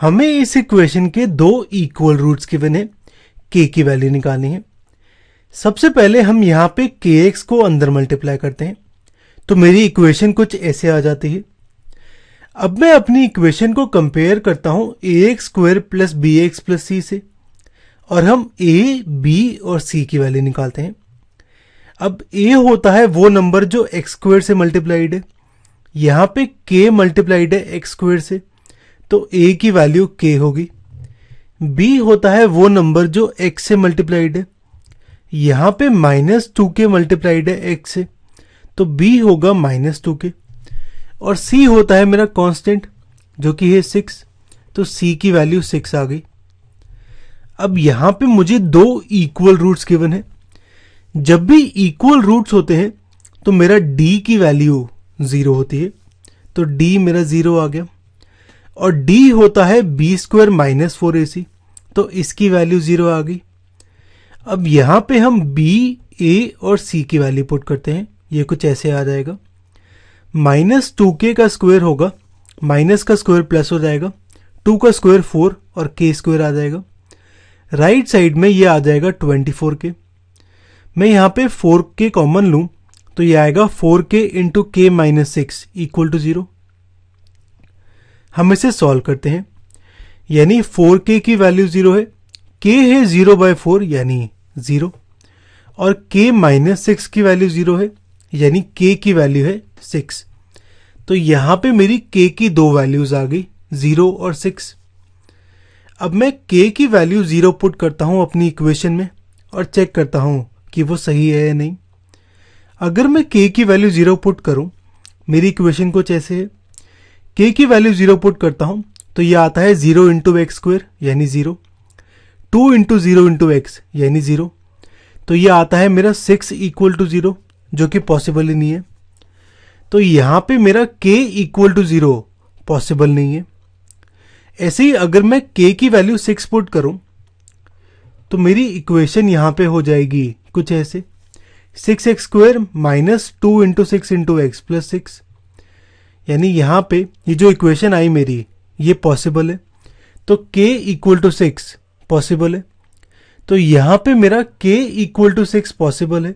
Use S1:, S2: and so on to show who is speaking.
S1: हमें इस इक्वेशन के दो इक्वल रूट्स गिवन है, k की वैल्यू निकालनी है। सबसे पहले हम यहाँ पे kx को अंदर मल्टीप्लाई करते हैं तो मेरी इक्वेशन कुछ ऐसे आ जाती है। अब मैं अपनी इक्वेशन को कंपेयर करता हूं ax square plus bx plus c से और हम a, b और c की वैल्यू निकालते हैं। अब a होता है वो नंबर जो x स्क्वायर से मल्टीप्लाइड है, यहाँ पे k मल्टीप्लाइड है x स्क्वायर से तो a की वैल्यू k होगी। b होता है वो नंबर जो x से मल्टीप्लाइड है, यहाँ पे -2k मल्टीप्लाइड है x से तो b होगा -2k। और c होता है मेरा कांस्टेंट जो कि है 6 तो c की वैल्यू 6 आ गई। अब यहां पे मुझे दो इक्वल रूट्स गिवन है। जब भी इक्वल रूट्स होते हैं तो मेरा d की वैल्यू 0 होती है तो d मेरा 0 आ गया। और d होता है b स्क्वायर माइनस 4ac तो इसकी वैल्यू 0 आ गई। अब यहां पे हम b, a और c की वैल्यू पुट करते हैं, ये कुछ ऐसे आ जाएगा। -2k का स्क्वायर होगा, माइनस का स्क्वायर प्लस हो जाएगा, 2 का स्क्वायर 4 और k स्क्वायर आ जाएगा। राइट साइड में ये आ जाएगा 24k। मैं यहाँ पे 4k कॉमन लूं तो ये आएगा 4k into k minus 6 equal to 0। हम इसे सॉल्व करते हैं, यानी 4k की वैल्यू 0 है, k है 0/4 यानी 0 और k माइनस 6 की वैल्यू 0 है यानी k की वैल्यू है 6। तो यहां पे मेरी k की दो वैल्यूज आ गई, 0 और 6। अब मैं k की वैल्यू 0 पुट करता हूं अपनी इक्वेशन में और चेक करता हूं कि वो सही है या नहीं। अगर मैं k की वैल्यू 0 पुट करूं, मेरी इक्वेशन कुछ ऐसे है। k की वैल्यू 0 पुट करता हूं तो ये आता है 0 इंटू एक्स स्क्वायर यानी 0, 2 इंटू 0 इंटू एक्स यानी 0 तो ये आता है मेरा 6 इक्वल टू 0 जो कि पॉसिबल ही नहीं है। तो यहां पे मेरा k इक्वल टू 0 पॉसिबल नहीं है। ऐसे ही अगर मैं k की वैल्यू 6 पुट करूं तो मेरी इक्वेशन यहां पे हो जाएगी कुछ ऐसे, 6x square minus 2 into 6 into x plus 6 यानी यहां पे ये जो इक्वेशन आई मेरी ये पॉसिबल है। तो k इक्वल टू 6 पॉसिबल है, तो यहां पे मेरा k इक्वल टू 6 पॉसिबल है।